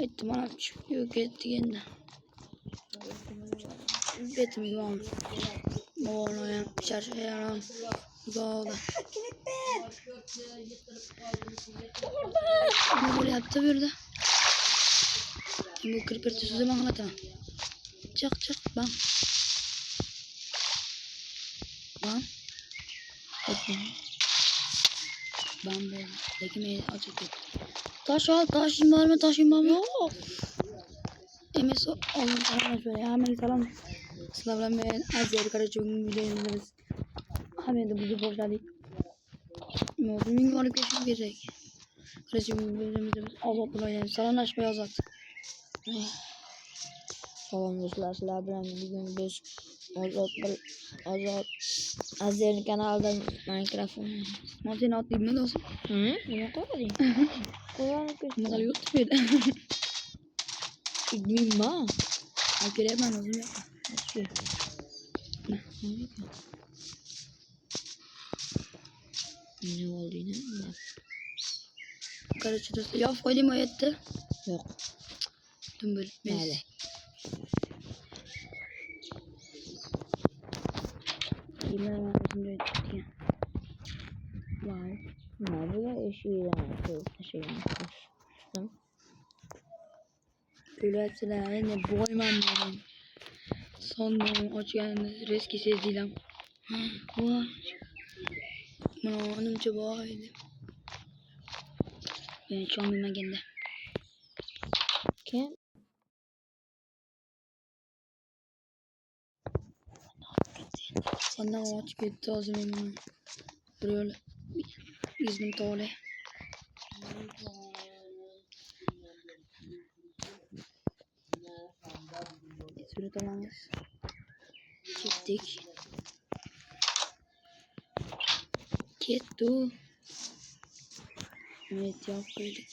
Ihtimal yok etti endi. Betimiz var. Oğlum şaşıran uzadı. Ne böyle yaptı böyle? Bu kırpırtı sözü bana anlatma. Çık bak. Bak. Ben böyle. Ekmeği açık et. Taşın var mı? Yok. Emes oğlum sana şöyle hemen salam. Slavlan ve azeri karacığım videolarımız. Hemen de buzu borçladık. Bugün var geçim gerek. Karacığım videolarımız azat bulayım. Salamlaşmaya azat. Salam dostlar, sizler bilen bugün biz Azat Azer'in kanalında Minecraft oynuyoruz. Nasıl atlayayım ne olsun? Ne koyayım? Koyalım Ne kadar yoktu böyle. İdmiyim ha. Akire ben uzun ya. Ne oldu yine? Karıştırdı. Ya koydum o yetti. Yok. Dur Nerede? Bilmem uzun yetti. Vay. Ne bu da eşiğiyle yapmıştım. Böyle hepsiler yine boymam benim. Son boyum aç yani reski sezdiğim. Vay. Bana anım çabaydı. Ben şu an bilmem kendi. Kim? Sana o aç gitti o zaman. Böyle. İznim tole. Süre olamaz. Gittik. Gitti. Evet yapıyorduk.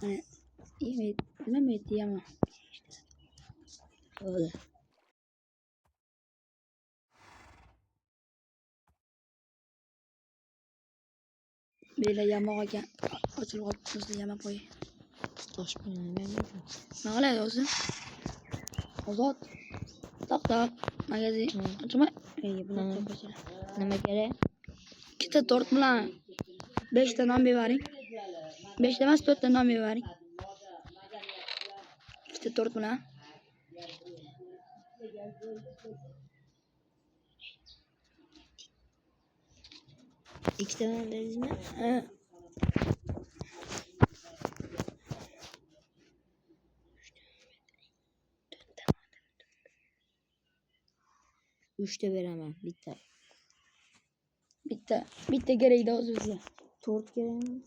Hani evet, bilemedim ama öyle. Böyle yamağa gel. Açılıp nasıl yama koy. Taş benim ben yapıyorum. Ne oluyor olsun? Azat. Tak. Magazin. Açma. İyi bunu çok güzel. Ne kere? İşte 4 mu lan? 5 tane bir var. 5 demez 4 tane bir var. İşte 4 mu lan? İki tane dediniz mi? He. Üçte veremem. Bitti. Bitti gereği de o sözü. Tort veremem.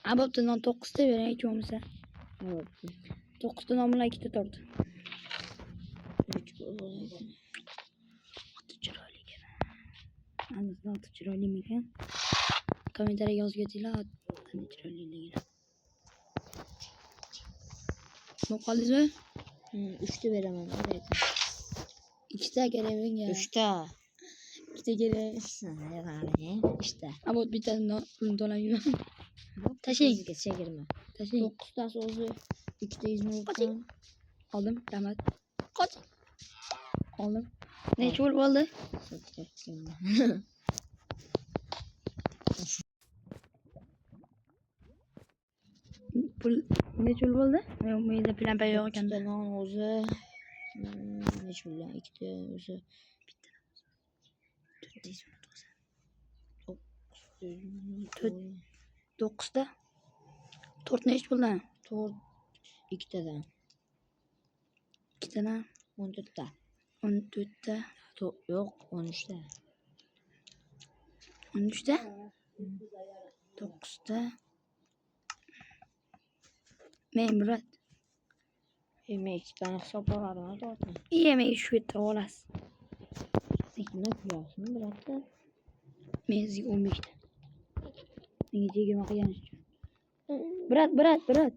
Ama bundan 9'da vereyim hiç olmazsa. Evet. 9'dan amına 2'de 4. Üç olaydı. Atıcı rolü gene. Anlasın atıcı rolü mi gene? Komentere yaz götüyle atıcı rolüyle gene. Ne kaldı mı? Üçte veremem. Evet. 2'de gelevin ya. Üçte. 2'de gele. İşte. Ama bir tane daha dolayı. Taşı. Geçe girme. Taşı. 9'da sözü. 2'de İzmir'den. Aldım. Demet. Kaç. Aldım. Ne çuval oldu? Ne çuval oldu? Yok mu da plan pey yok kendi. Tamam ozu. Ne çuval? 2'de ozu. Bitti. 9'da. Tort ne iş buldu? Tort 2'de de. 2 tane. 14'te. 14'te. Yok 13'te. 13'te. 9'da. Memret. Yemek ben hesaplarım zaten. Yemeği şu etti olas. Kimden kuruyorsun bıraktı? Men sizga 15 ta. Menga 20 qilgan uchun. Brat.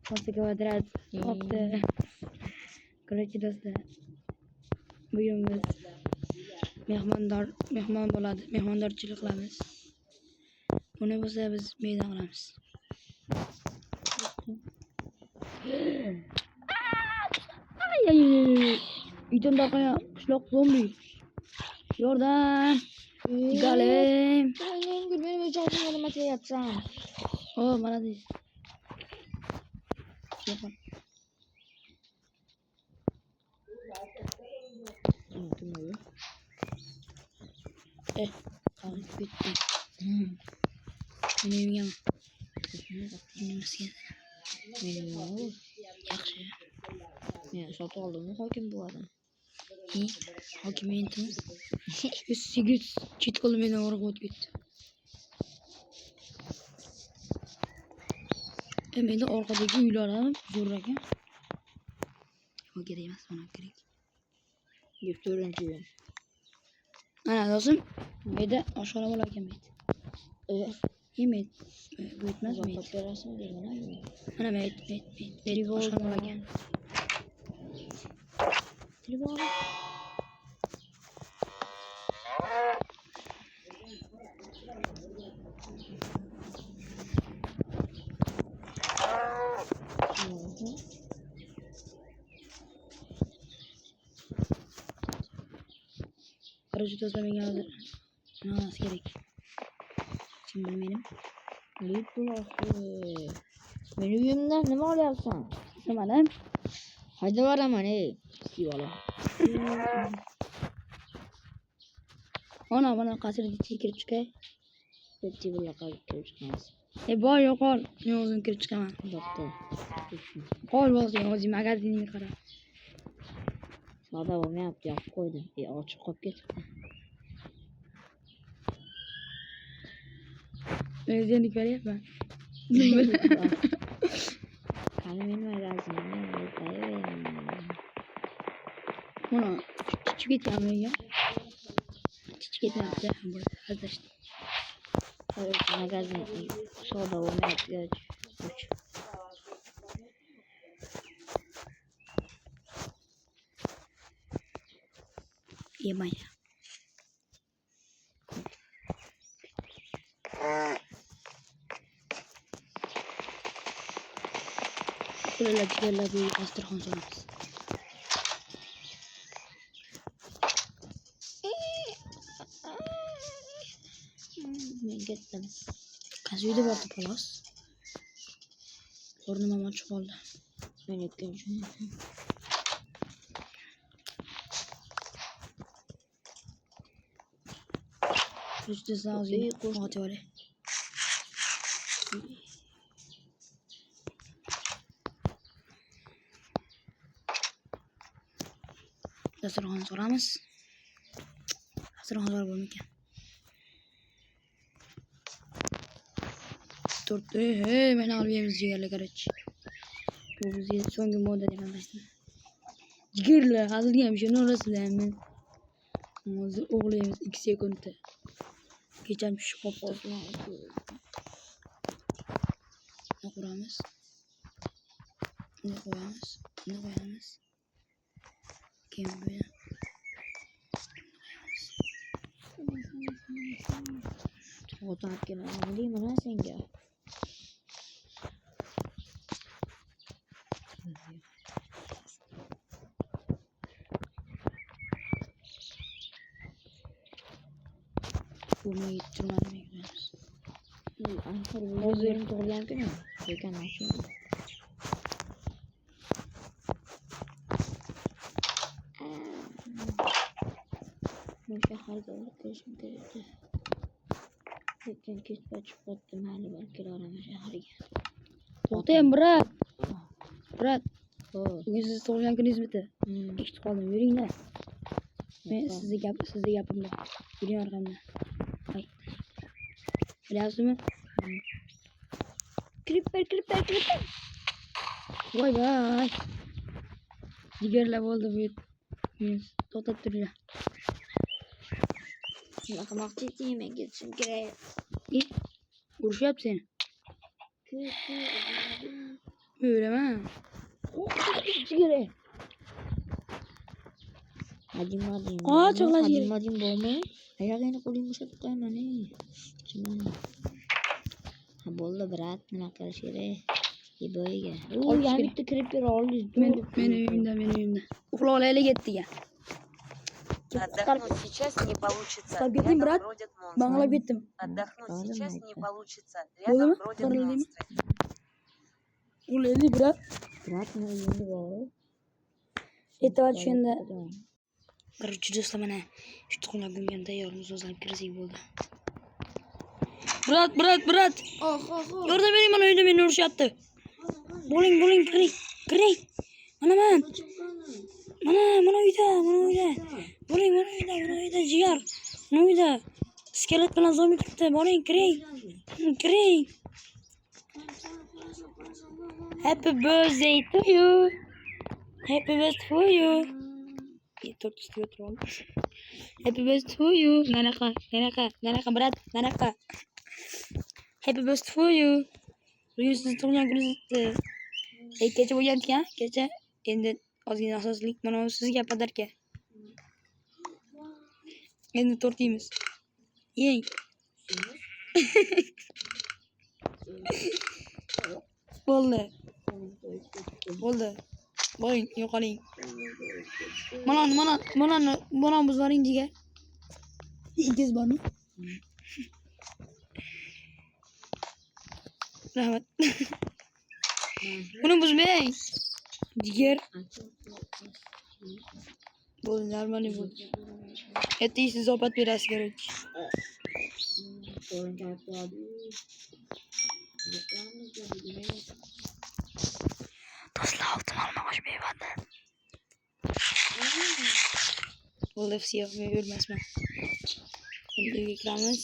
Pasta kvadrat. Opti. Короче, do'stlar. Bugun biz mehmon bo'ladi. Mehmondorchilik qilamiz. Buni bo'lsa biz meydan qilamiz. Ay. Uydan darqaya qishloq zombi. Yordam. Galim. Benim gülmenim hocam yanıma şey yapacağım. Oh, молодец. Yapar. Kalk bitti. Benim yam. Benim nasıl Benim ne olur? yaxshi. Men sotib oldim hokim bu adam. İyi. Hokimiyetim. 8 chet qo'li mendan urib o'tib ketdi. Endi orqadagi uylar ham zo'r ekan. O kerak emas, mana kerak. 4-oyun. Ana do'stim, bu yerda oshxona bo'lar ekan bu yerda. Yemaydi. Bu yetmas mı? Operasyonu değil mi? Ana mayt. Oshxona bo'lar ekan. Tribol. Короче, do'stlar, menga hozir ananas kerak. Kim bilmayman. Lip bulası. Benim uyumdan ne mi alıyorsun? Nimadan? Hadi var ama ne? Sivala. Ana bana qasrga kirib chiqay. Bitti bu laka kirib chiqamiz. Boy yo'qol. Men o'zim kirib chiqaman. Bitti. Qol bo'lsin, o'zim magazinga qara. Sada olmayapti, yopib qo'ydim. Ochiq qolib ketibdi. Men seni ko'ryapman. Qani men magazinimni aytayveraman. Mana chiqib ketganmi? Chiqib ketmayapti. Hazırlaştım. Magazin soda olmayapti. Yemaya. Şöyle ciğerler bir dasturxon solamiz. Men ketdim. Qaysi uyda bordi xolos? O'rnimam ochiq qoldi. Men ikkinchi. Juda zazili qo'shqo'tivore. Dasturxon solamiz. Dasturxon solib bo'lmaykan. Turtdi. Hey, men olib yemiz jigarlar qarach. Bu bizga so'nggi moda deb bilmasdim. Jigarlar hazilga ham shuni olasizlarmi? Hozir o'g'laymiz 2 sekundda. Kecham tushib qolibdi. Ne quramiz? Ne qo'yamiz? Ne qo'yamiz? Keyin bu Otam kelaman deyman ha senga. Bunu yitirmadim ekranız. Hozir tug'ilgan kunim. Lekin shu. Men shaharga olib kelishim kerak. Lekin kech chiqibdi, mayli bir kiloraman shaharga. To'xtang, brat. Bugun siz tug'ilgan kuningiz bitti. Eshitib qoldim, yuringlar. Men sizga gapim bor. Yuring orqamdan. Hay. Bilasizmi? Creeper. Voy. Jigarlar bo'ldi bu. To'xtab turinglar. Shunaqa yemen ketishim kerak. Urishyapti seni. O'ylama. Sigara. Hajim. Qoch, uxlash kerak. Hajim bormi? Ayog'ingni qo'lingni bo'shatib qo'yaman. Ha bo'ldi, brat, nima qilish kerak? Iboyga. U yana bitta creeper oldi. Meni uyimda. Uxlollaylik etdiga. Отдохнуть сейчас не получится. Qolib ketding, Рядом brat. бродят монстры. Bang'alab ketdim. Отдохнуть сейчас не получится. Bo'ldimi? Рядом бродят Qo'rildingmi? монстры. Uxlaylik, brat. Brat, nima endi bor? Ertaga tushganda qiruvchi do'stlar mana shu tuxumlar bo'lgan tayyorimiz o'zlab kirsak bo'ldi. Brat. Yordam bering, mana uyda meni urishyapti. Bo'ling, kiring. Mana uyda. Bo'ling, mana uyda jigar. Mana uyda skelet bilan zombi turibdi. Bo'ling, kiring. Happy birthday to you. Happy birthday to you. To'rt ustiga o'tirib. Happy birthday to you. Nanaqa, brat, nanaqa. Happy birthday to you. Bugun siz tug'ilgan kuningiz. Kecha bo'lgan-ku, kecha. Endi ozgina asoslik mana sizga podarka. Endi tort yeymiz. Yeng. Bo'ldi. Bo'ling, yo'qoling. Mana buzlaring jigar. Ingiz bormi? Rahmat. Buni buzmang. Jigar. Bo'ldi, normal bo'ldi. Ertasi zopat berasiz kerak. Do'stlar, oltin olma qo'shmayapti. Bo'ldi, siyah men o'lmasman. Endi uyga kiramiz.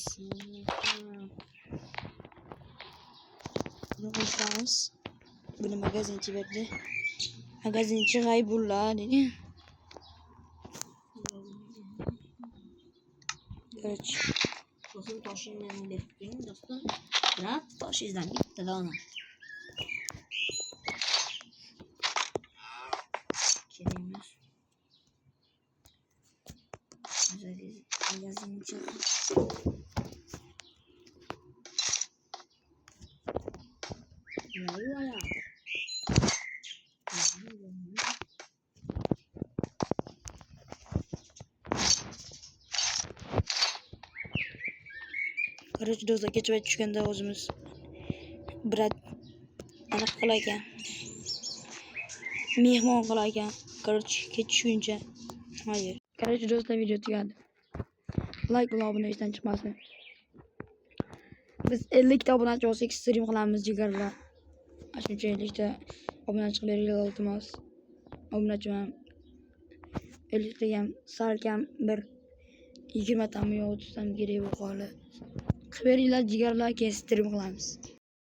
Buni magazinchi berdi. Magazinchi G'aybulla dedi. Короче, Toshingdan berib qo'ying, do'stlar. Brat, toshingizdan bitta dona. Kelamiz. Magazinchi. Voilà. Короче, do'stlar, kecha tushganda o'zimiz brat aniq qilar ekan. Mehmon qilar ekan. Короче, kecha tushguncha. Hayır. Короче, do'stlar, video tugadi. Like bilan obunachdan chiqmasin. Biz 50 ta obunachi olsak stream qilamiz jigarlar. Shuncha 50 ta obunachi qilaylik, iltimos. Obunachi ham 50 ta ham salkam bir 20 tami yo 30 tam kerak bu holi. Qilib beringlar jigarlar, keyin stream qilamiz.